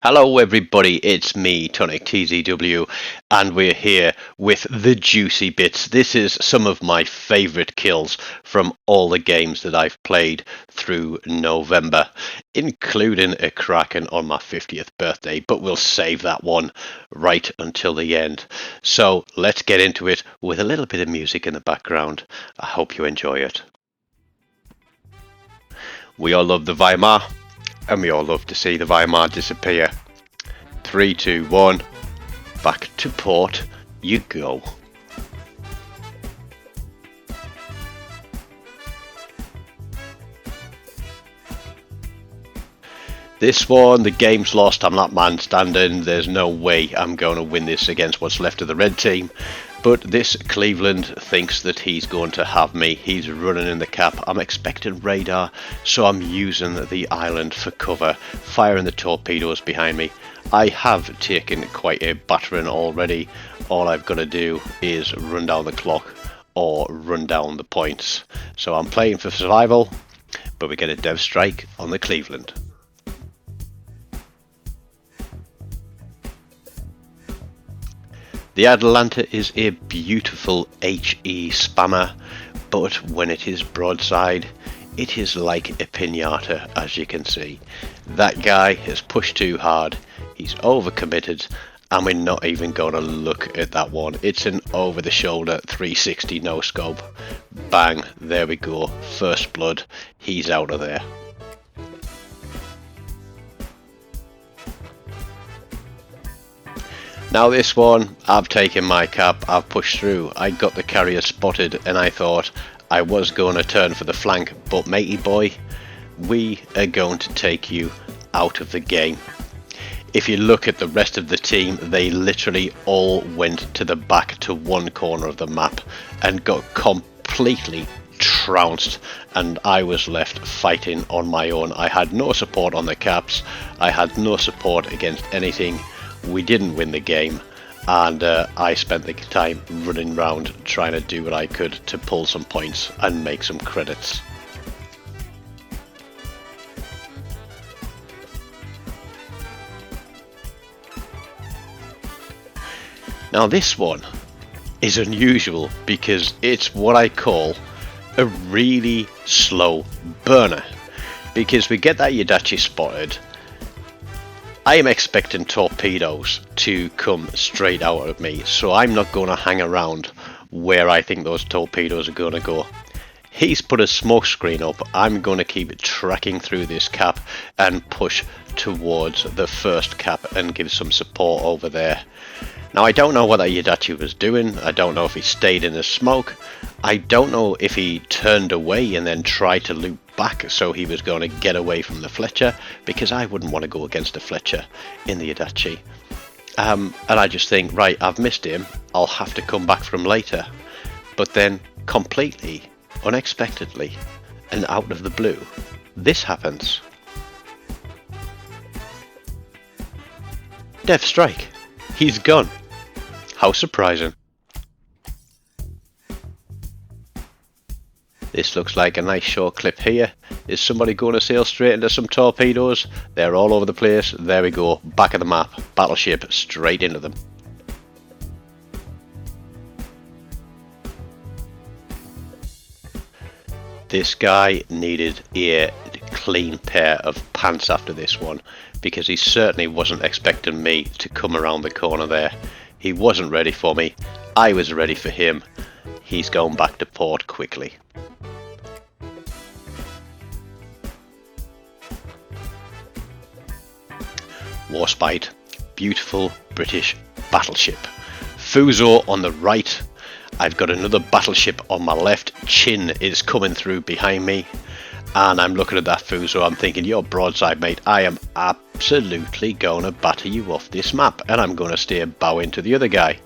Hello everybody, it's me, TONIK TZW, and we're here with the juicy bits. This is some of my favourite kills from all the games that I've played through November, including a Kraken on my 50th birthday, but we'll save that one right until the end. So let's get into it with a little bit of music in the background. I hope you enjoy it. We all love the Weimar. And we all love to see the Weimar disappear. 3, 2, 1. Back to port you go. This one, the game's lost. I'm that man standing. There's no way I'm going to win this against what's left of the red team. But this Cleveland thinks that he's going to have me. He's running in the cap. I'm expecting radar, so I'm using the island for cover, firing the torpedoes behind me. I have taken quite a battering already. All I've got to do is run down the clock or run down the points. So I'm playing for survival, but we get a dev strike on the Cleveland. The Atalanta is a beautiful HE spammer, but when it is broadside, it is like a pinata, as you can see. That guy has pushed too hard, he's overcommitted, and we're not even going to look at that one. It's an over-the-shoulder 360 no-scope. Bang, there we go, first blood, he's out of there. Now this one, I've taken my cap, I've pushed through, I got the carrier spotted and I thought I was going to turn for the flank, but matey boy, we are going to take you out of the game. If you look at the rest of the team, they literally all went to the back to one corner of the map and got completely trounced, and I was left fighting on my own. I had no support on the caps, I had no support against anything. We didn't win the game, and I spent the time running around trying to do what I could to pull some points and make some credits. Now this one is unusual because it's what I call a really slow burner, because we get that Yadachi spotted. I am expecting torpedoes to come straight out of me, so I'm not going to hang around where I think those torpedoes are going to go. He's put a smoke screen up. I'm going to keep tracking through this cap and push towards the first cap and give some support over there. Now I don't know what that Yadachi was doing. I don't know if he stayed in the smoke. I don't know if he turned away and then tried to loop back so he was going to get away from the Fletcher, because I wouldn't want to go against a Fletcher in the Yadachi. And I just think, right, I've missed him. I'll have to come back from later. But then completely, unexpectedly, and out of the blue, this happens. Dev strike. He's gone. How surprising. This looks like a nice short clip here. Is somebody going to sail straight into some torpedoes? They're all over the place. There we go. Back of the map. Battleship straight into them. This guy needed a clean pair of pants after this one, because he certainly wasn't expecting me to come around the corner there. He wasn't ready for me. I was ready for him. He's going back to port quickly. Warspite, beautiful British battleship. Fuso on the right. I've got another battleship on my left. Chin is coming through behind me, and I'm looking at that Fuso. I'm thinking, you're broadside, mate. I am absolutely going to batter you off this map, and I'm going to stay bowing to the other guy.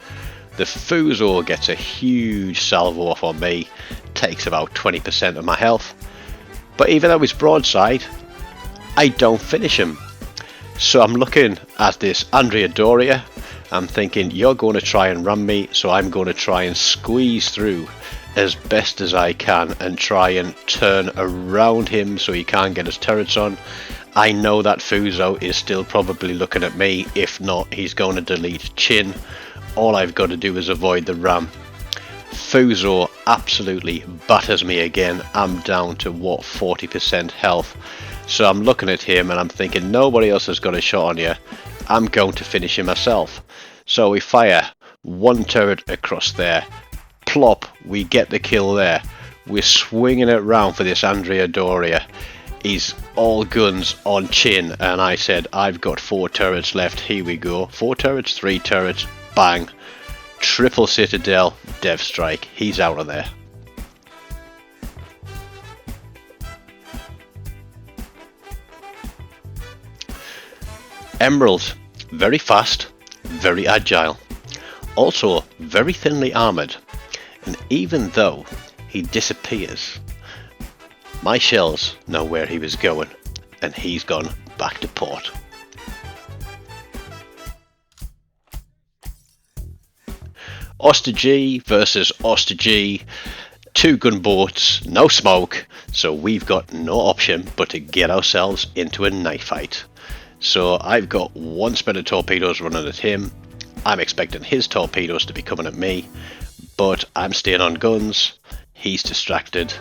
The Fuso gets a huge salvo off on me, takes about 20% of my health, but even though he's broadside, I don't finish him. So I'm looking at this Andrea Doria. I'm thinking, you're going to try and ram me, so I'm going to try and squeeze through as best as I can and try and turn around him so he can't get his turrets on. I know that Fuzo is still probably looking at me. If not, he's going to delete Chin. All I've got to do is avoid the ram. Fuzo absolutely batters me again. I'm down to what, 40% health. So I'm looking at him and I'm thinking nobody else has got a shot on you. I'm going to finish him myself. So we fire one turret across there. Plop, we get the kill there. We're swinging it round for this Andrea Doria. He's all guns on Chin, and I said, I've got 4 turrets left. Here we go. 4 turrets, 3 turrets, bang. Triple Citadel, Dev Strike. He's out of there. Emerald, very fast, very agile. Also very thinly armoured. And even though he disappears, my shells know where he was going, and he's gone back to port. Oster G versus Oster G, 2 gunboats, no smoke, so we've got no option but to get ourselves into a knife fight. So I've got 1 spread of torpedoes running at him. I'm expecting his torpedoes to be coming at me, but I'm staying on guns, he's distracted,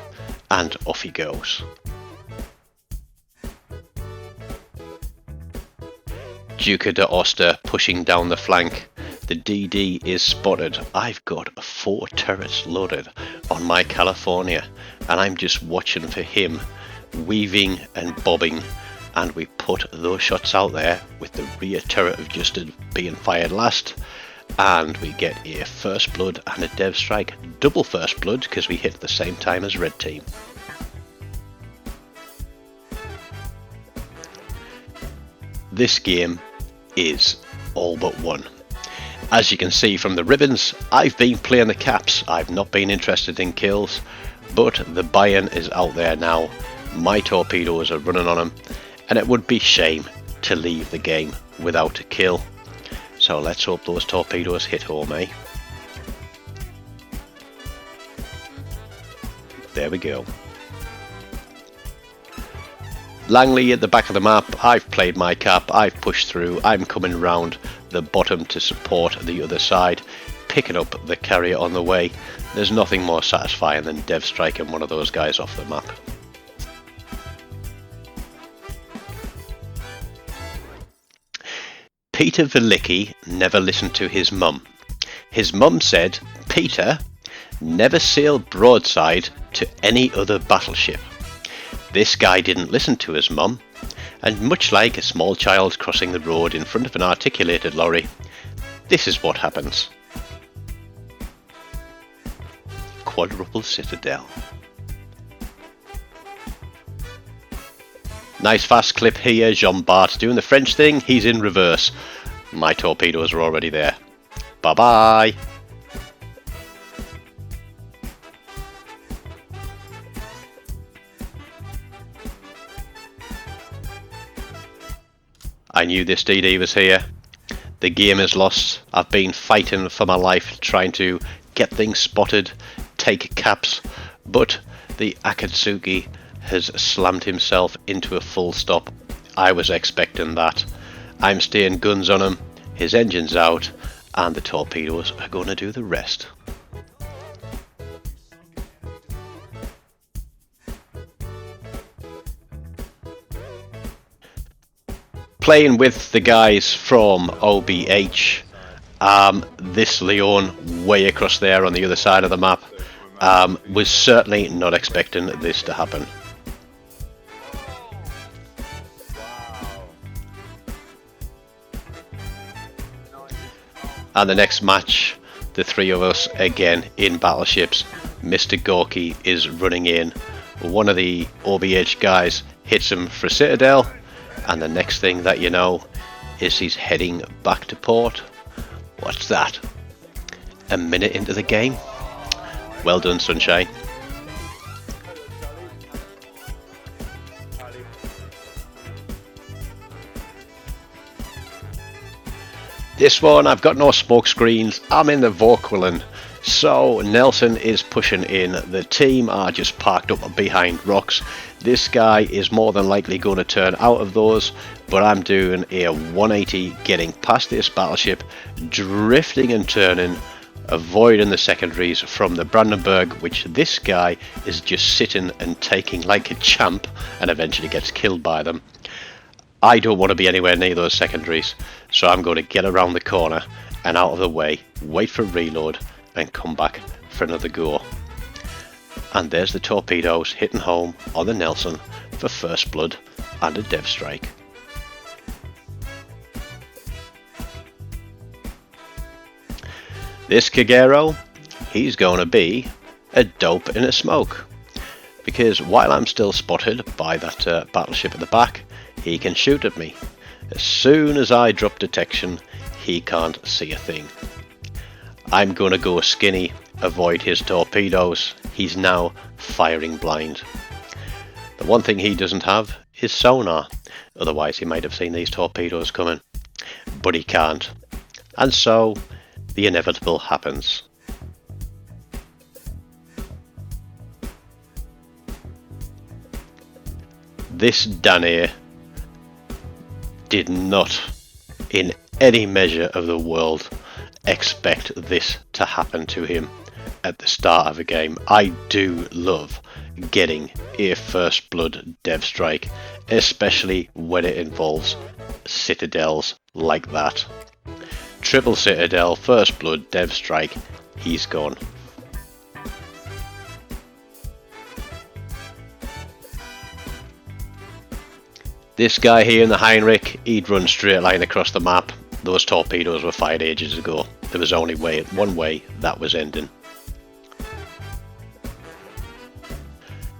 and off he goes. Duca de Oster pushing down the flank. The DD is spotted. I've got 4 turrets loaded on my California, and I'm just watching for him, weaving and bobbing, and we put those shots out there with the rear turret of Justin being fired last, and we get a first blood and a Dev Strike. Double first blood because we hit at the same time as red team. This game is all but won. As you can see from the ribbons, I've been playing the caps. I've not been interested in kills, but the buy-in is out there now. My torpedoes are running on them, and it would be shame to leave the game without a kill. So let's hope those torpedoes hit home, eh? There we go. Langley at the back of the map. I've played my cap, I've pushed through, I'm coming round the bottom to support the other side, picking up the carrier on the way. There's nothing more satisfying than Dev striking one of those guys off the map. Peter Velicki never listened to his mum. His mum said, Peter, never sail broadside to any other battleship. This guy didn't listen to his mum, and much like a small child crossing the road in front of an articulated lorry, this is what happens. Quadruple Citadel. Nice fast clip here, Jean Bart doing the French thing, he's in reverse. My torpedoes are already there. Bye bye! I knew this DD was here. The game is lost. I've been fighting for my life trying to get things spotted, take caps, but the Akatsuki has slammed himself into a full stop. I was expecting that. I'm staying guns on him, his engine's out, and the torpedoes are going to do the rest. Playing with the guys from OBH, this Leon way across there on the other side of the map, was certainly not expecting this to happen. And the next match, the 3 of us again in battleships. Mr. Gorky is running in. One of the OBH guys hits him for Citadel, and the next thing that you know is he's heading back to port. What's that? A minute into the game? Well done, Sunshine. This one, I've got no smoke screens, I'm in the Vauquelin, so Nelson is pushing in, the team are just parked up behind rocks. This guy is more than likely going to turn out of those, but I'm doing a 180, getting past this battleship, drifting and turning, avoiding the secondaries from the Brandenburg, which this guy is just sitting and taking like a champ and eventually gets killed by them. I don't want to be anywhere near those secondaries, so I'm going to get around the corner and out of the way, wait for reload and come back for another go. And there's the torpedoes hitting home on the Nelson for first blood and a dev strike. This Kagero, he's going to be a dope in a smoke, because while I'm still spotted by that battleship at the back, he can shoot at me. As soon as I drop detection, he can't see a thing. I'm going to go skinny, avoid his torpedoes. He's now firing blind. The one thing he doesn't have is sonar, otherwise he might have seen these torpedoes coming, but he can't, and so the inevitable happens. This Danair did not, in any measure of the world, expect this to happen to him at the start of a game. I do love getting a first blood dev strike, especially when it involves citadels like that. Triple citadel, first blood dev strike, he's gone. This guy here in the Heinrich, he'd run straight line across the map. Those torpedoes were fired ages ago. There was only one way that was ending.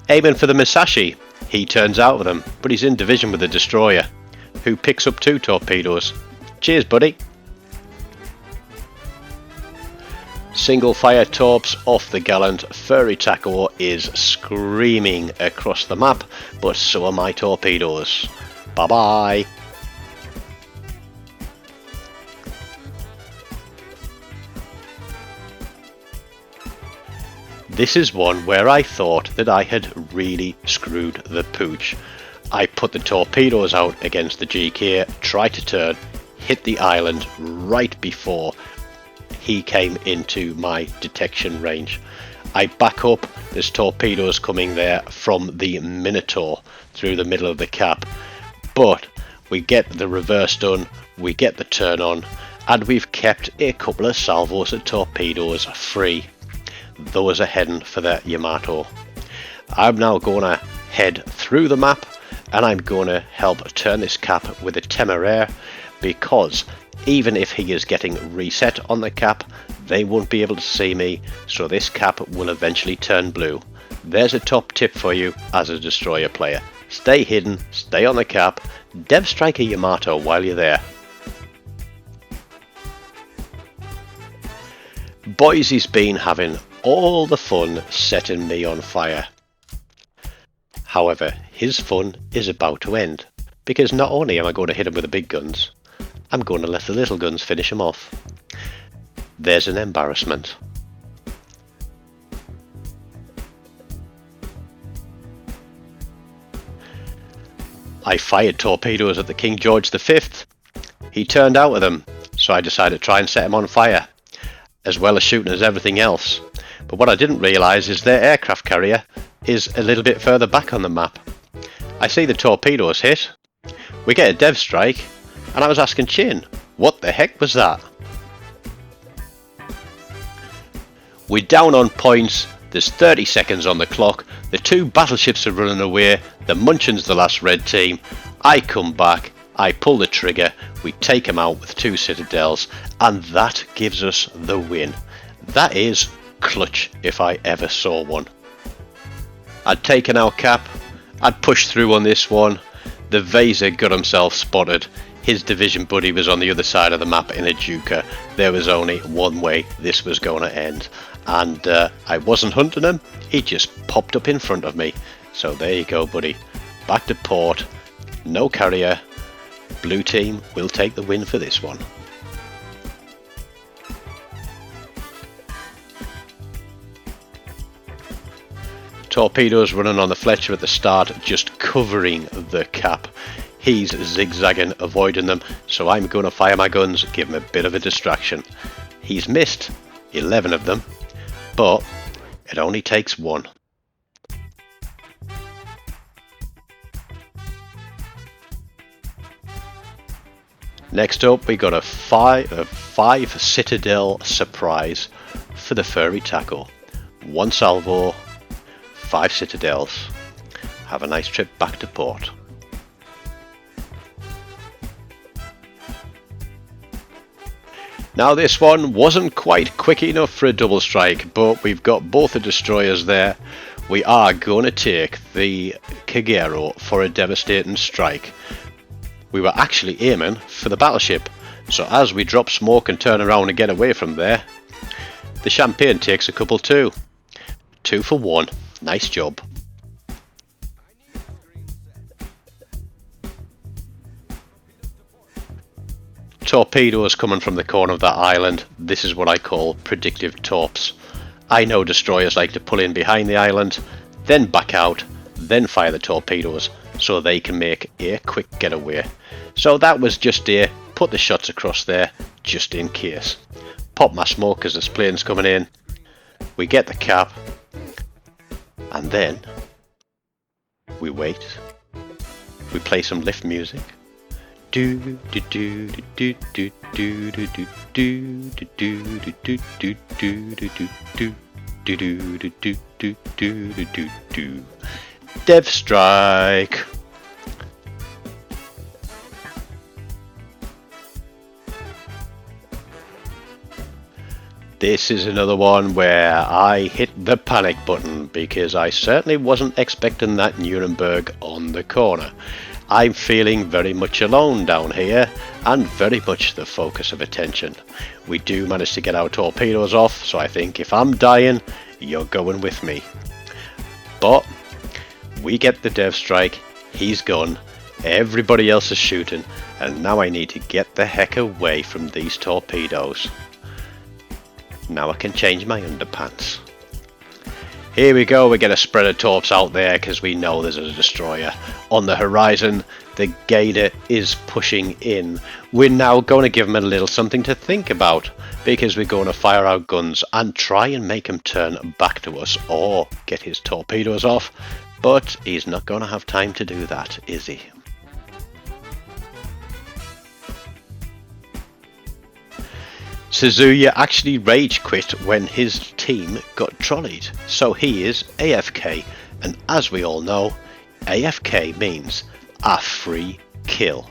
Aiming for the Musashi, he turns out of them, but he's in division with the destroyer, who picks up 2 torpedoes. Cheers, buddy. Single fire torps off the gallant Furry Taco is screaming across the map, but so are my torpedoes. Bye bye. This is one where I thought that I had really screwed the pooch. I put the torpedoes out against the GK, tried to turn, hit the island right before he came into my detection range. I back up, there's torpedoes coming there from the Minotaur through the middle of the cap, but we get the reverse done, we get the turn on, and we've kept a couple of salvos of torpedoes free. Those are heading for the Yamato. I'm now going to head through the map, and I'm going to help turn this cap with a Temeraire, because even if he is getting reset on the cap, they won't be able to see me, so this cap will eventually turn blue. There's a top tip for you as a destroyer player. Stay hidden, stay on the cap, dev strike a Yamato while you're there. Boise's been having all the fun setting me on fire. However, his fun is about to end, because not only am I going to hit him with the big guns, I'm going to let the little guns finish him off. There's an embarrassment. I fired torpedoes at the King George V. He turned out of them, so I decided to try and set him on fire, as well as shooting as everything else. But what I didn't realise is their aircraft carrier is a little bit further back on the map. I see the torpedoes hit, we get a dev strike, and I was asking Chin, what the heck was that? We're down on points, there's 30 seconds on the clock, the 2 battleships are running away, the Munchen's the last red team, I come back, I pull the trigger, we take him out with 2 citadels, and that gives us the win. That is clutch if I ever saw one. I'd taken our cap, I'd pushed through on this one, the Vaser got himself spotted, his division buddy was on the other side of the map in a Juker. There was only one way this was going to end, and I wasn't hunting him, he just popped up in front of me. So there you go, buddy, back to port, no carrier, blue team will take the win for this one. Torpedoes running on the Fletcher at the start, just covering the cap. He's zigzagging, avoiding them, so I'm going to fire my guns, give him a bit of a distraction. He's missed 11 of them, but it only takes one. Next up, we got a five Citadel surprise for the furry tackle. 1 salvo, 5 Citadels. Have a nice trip back to port. Now this one wasn't quite quick enough for a double strike, but we've got both the destroyers there. We are going to take the Kagero for a devastating strike. We were actually aiming for the battleship, so as we drop smoke and turn around and get away from there, the champagne takes a couple too. 2 for 1, nice job. Torpedoes coming from the corner of that island. This is what I call predictive torps. I know destroyers like to pull in behind the island, then back out, then fire the torpedoes so they can make a quick getaway. So that was just a put the shots across there just in case. Pop my smoke as this plane's coming in. We get the cap, and then we wait. We play some lift music. Do do do do do do do do do do do do do do do do do do. Dev strike. This is another one where I hit the panic button because I certainly wasn't expecting that Nuremberg on the corner. I'm feeling very much alone down here and very much the focus of attention. We do manage to get our torpedoes off, so I think if I'm dying, you're going with me. But we get the dev strike, he's gone, everybody else is shooting, and now I need to get the heck away from these torpedoes. Now I can change my underpants. Here we go, we get a spread of torps out there because we know there's a destroyer on the horizon. The Gator is pushing in. We're now going to give him a little something to think about because we're going to fire our guns and try and make him turn back to us or get his torpedoes off. But he's not going to have time to do that, is he? Suzuya actually rage quit when his team got trolleyed, so he is AFK, and as we all know, AFK means a free kill,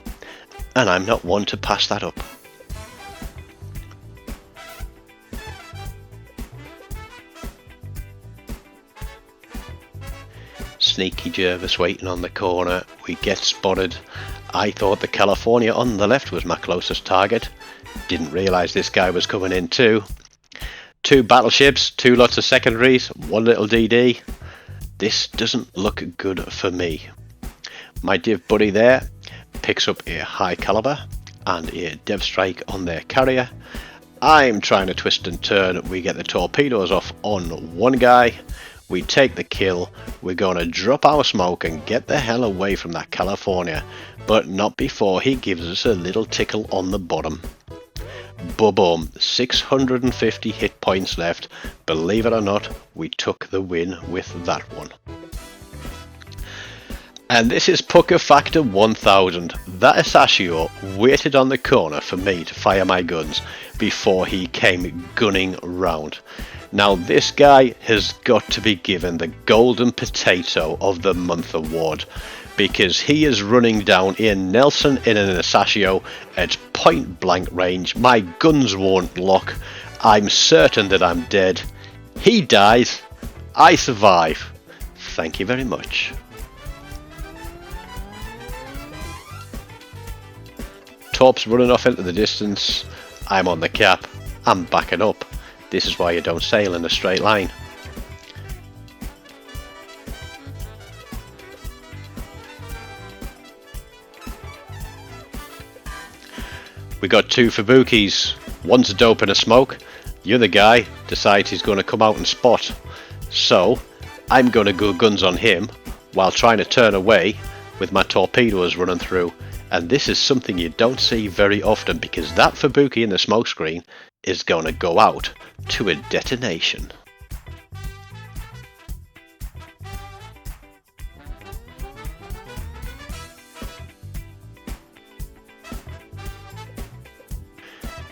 and I'm not one to pass that up. Sneaky Jervis waiting on the corner, we get spotted. I thought the California on the left was my closest target. Didn't realise this guy was coming in too. 2 battleships, 2 lots of secondaries, 1 little DD. This doesn't look good for me. My div buddy there picks up a high caliber and a dev strike on their carrier. I'm trying to twist and turn. We get the torpedoes off on one guy. We take the kill. We're going to drop our smoke and get the hell away from that California, but not before he gives us a little tickle on the bottom. Boom, 650 hit points left. Believe it or not, we took the win with that one. And this is Pucker Factor 1000. That Asashio waited on the corner for me to fire my guns before he came gunning round. Now this guy has got to be given the Golden Potato of the Month award, because he is running down Ian Nelson in an Asashio at point blank range. My guns won't lock. I'm certain that I'm dead. He dies. I survive. Thank you very much. Torps running off into the distance. I'm on the cap. I'm backing up. This is why you don't sail in a straight line. We got 2 Fubukis. One's a dope and a smoke. The other guy decides he's going to come out and spot. So I'm going to go guns on him while trying to turn away with my torpedoes running through. And this is something you don't see very often, because that Fubuki in the smoke screen is going to go out to a detonation.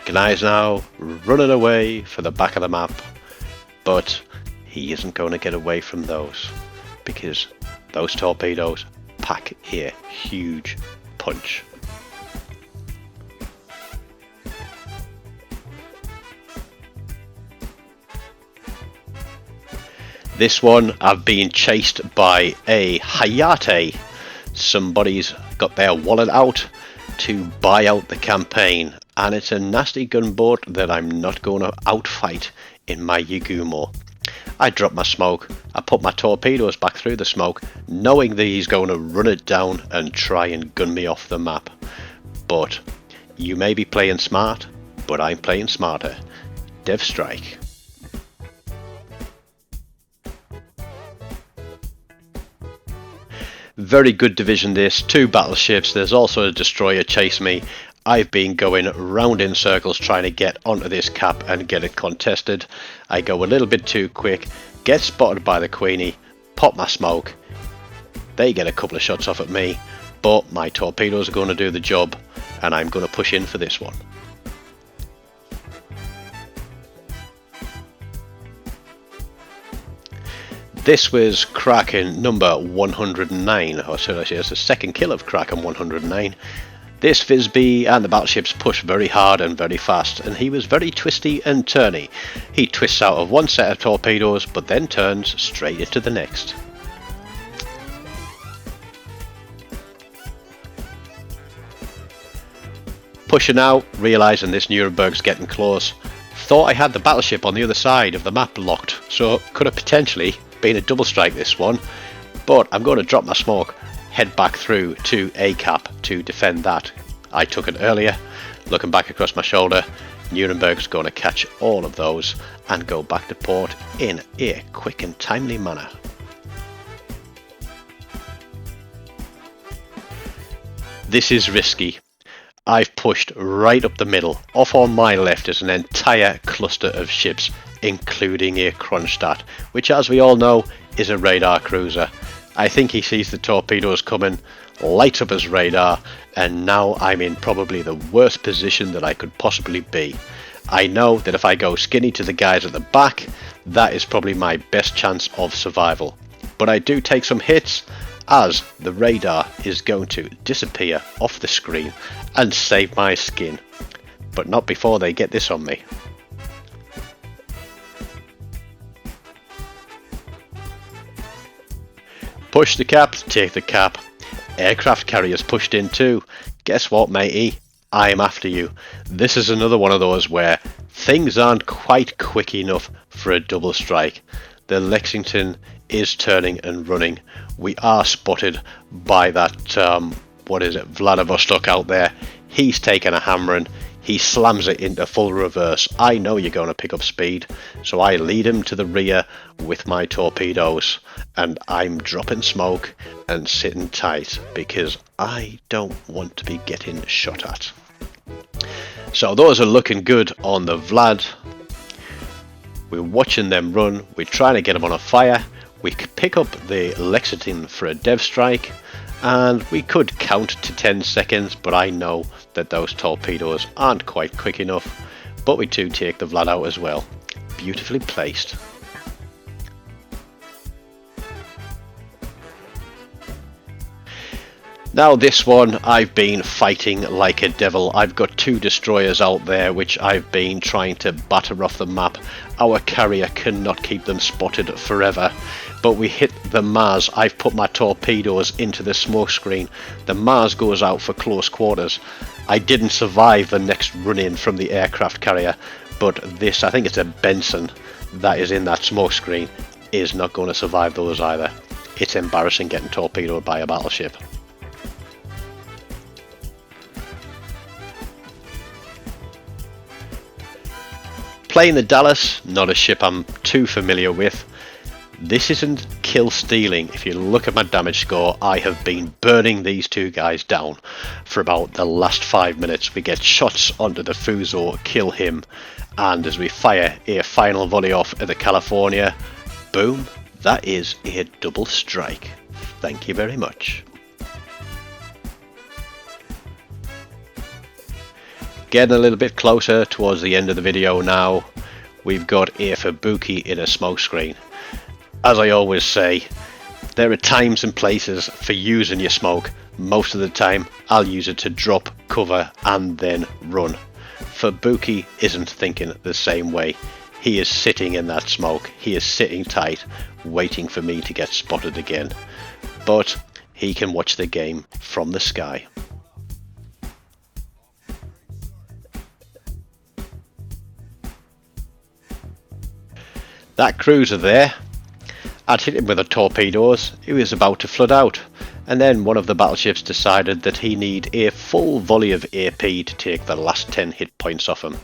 Kanai's now running away for the back of the map, but he isn't going to get away from those, because those torpedoes pack a huge punch. This one I've been chased by a Hayate. Somebody's got their wallet out to buy out the campaign, and it's a nasty gunboat that I'm not going to outfight in my Yagumo. I drop my smoke, I put my torpedoes back through the smoke, knowing that he's going to run it down and try and gun me off the map. But you may be playing smart, but I'm playing smarter. Dev Strike. Very good division this, 2 battleships, there's also a destroyer chase me. I've been going round in circles trying to get onto this cap and get it contested. I go a little bit too quick, get spotted by the Queenie, pop my smoke. They get a couple of shots off at me, but my torpedoes are going to do the job, and I'm going to push in for this one. This was Kraken number 109, or should I say it's the second kill of Kraken 109. This Fizbee and the battleships push very hard and very fast, and he was very twisty and turny. He twists out of one set of torpedoes, but then turns straight into the next. Pushing out, realising this Nuremberg's getting close. Thought I had the battleship on the other side of the map locked, so could have potentially been a double strike this one, but I'm going to drop my smoke, head back through to A cap to defend that. I took it earlier, looking back across my shoulder, Nuremberg's going to catch all of those and go back to port in a quick and timely manner. This is risky. I've pushed right up the middle. Off on my left is an entire cluster of ships, including a Kronstadt, which, as we all know, is a radar cruiser. I think he sees the torpedoes coming, lights up his radar, and now I'm in probably the worst position that I could possibly be. I know that if I go skinny to the guys at the back, that is probably my best chance of survival. But I do take some hits, as the radar is going to disappear off the screen and save my skin. But not before they get this on me. Push the cap, take the cap. Aircraft carriers pushed in too. Guess what, matey? I'm after you. This is another one of those where things aren't quite quick enough for a double strike. The Lexington is turning and running. We are spotted by that, Vladivostok out there. He's taking a hammering. He slams it into full reverse. I know you're going to pick up speed, so I lead him to the rear with my torpedoes, and I'm dropping smoke and sitting tight because I don't want to be getting shot at. So those are looking good on the Vlad. We're watching them run. We're trying to get them on a fire. We could pick up the Lexington for a dev strike, and we could count to 10 seconds, but I know that those torpedoes aren't quite quick enough. But we do take the Vlad out as well. Beautifully placed. Now this one, I've been fighting like a devil. I've got 2 destroyers out there which I've been trying to batter off the map. Our carrier cannot keep them spotted forever. But we hit the Mars. I've put my torpedoes into the smoke screen. The Mars goes out for close quarters. I didn't survive the next run-in from the aircraft carrier, but this, I think it's a Benson that is in that smoke screen, is not going to survive those either. It's embarrassing getting torpedoed by a battleship. Playing the Dallas, not a ship I'm too familiar with. This isn't kill stealing. If you look at my damage score, I have been burning these two guys down for about the last 5 minutes. We get shots onto the Fuso, kill him, and as we fire a final volley off at the California, boom, that is a double strike. Thank you very much. Getting a little bit closer towards the end of the video now. We've got a Fubuki in a smoke screen. As I always say, there are times and places for using your smoke. Most of the time I'll use it to drop, cover and then run. Fubuki isn't thinking the same way. He is sitting in that smoke. He is sitting tight, waiting for me to get spotted again. But he can watch the game from the sky. That cruiser there, I'd hit him with the torpedoes. He was about to flood out, and then one of the battleships decided that he need a full volley of AP to take the last 10 hit points off him.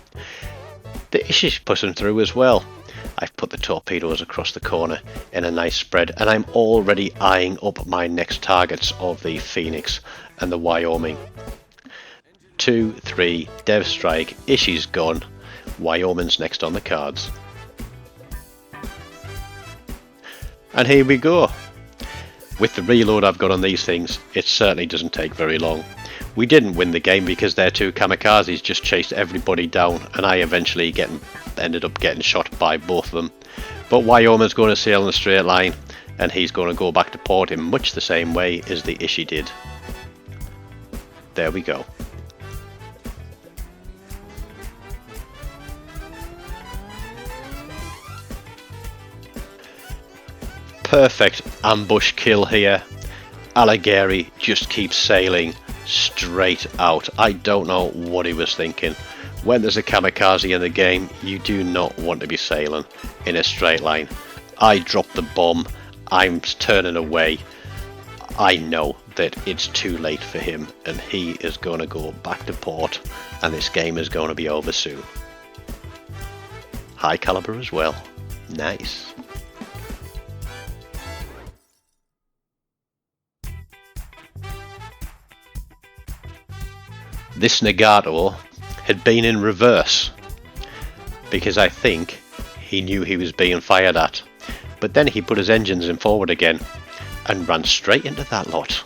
The Ishi's pushing through as well. I've put the torpedoes across the corner in a nice spread, and I'm already eyeing up my next targets of the Phoenix and the Wyoming. 2, 3, Dev Strike, Ishi's gone, Wyoming's next on the cards. And here we go. With the reload I've got on these things, it certainly doesn't take very long. We didn't win the game because their two kamikazes just chased everybody down, and I eventually ended up getting shot by both of them. But Wyoming's going to sail in a straight line, and he's going to go back to port in much the same way as the Ishi did. There we go. Perfect ambush kill here. Allighieri just keeps sailing straight out. I don't know what he was thinking. When there's a kamikaze in the game, you do not want to be sailing in a straight line. I dropped the bomb. I'm turning away. I know that it's too late for him, and he is going to go back to port, and this game is going to be over soon. High caliber as well. Nice. This Nagato had been in reverse because I think he knew he was being fired at, but then he put his engines in forward again and ran straight into that lot.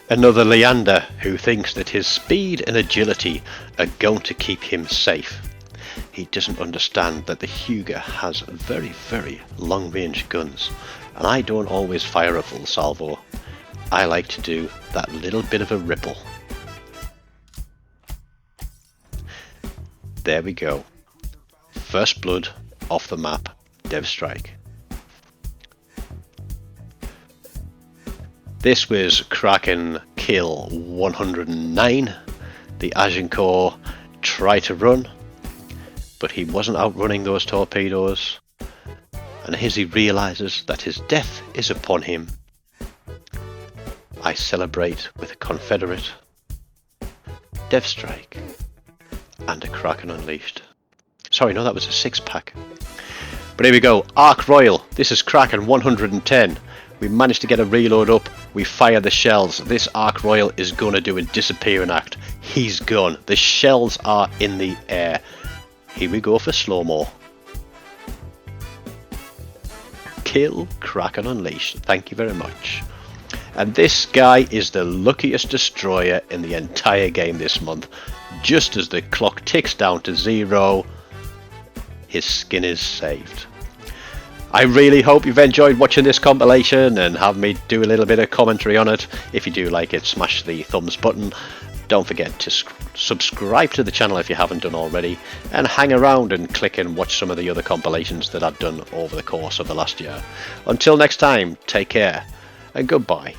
Another Leander who thinks that his speed and agility are going to keep him safe. He doesn't understand that the Huger has very, very long range guns, and I don't always fire a full salvo. I like to do that little bit of a ripple. There we go. First blood off the map, Dev Strike. This was Kraken kill 109. The Agincourt tried to run, but he wasn't outrunning those torpedoes, and as he realizes that his death is upon him, I celebrate with a Confederate, Dev Strike, and a Kraken Unleashed. Sorry, no, that was a 6-pack. But here we go, Ark Royal. This is Kraken 110. We managed to get a reload up. We fire the shells. This Ark Royal is going to do a disappearing act. He's gone. The shells are in the air. Here we go for slow-mo. Kill Kraken Unleashed. Thank you very much. And this guy is the luckiest destroyer in the entire game this month. Just as the clock ticks down to 0, his skin is saved. I really hope you've enjoyed watching this compilation and have me do a little bit of commentary on it. If you do like it, smash the thumbs button. Don't forget to subscribe to the channel if you haven't done already, and hang around and click and watch some of the other compilations that I've done over the course of the last year. Until next time, take care and goodbye.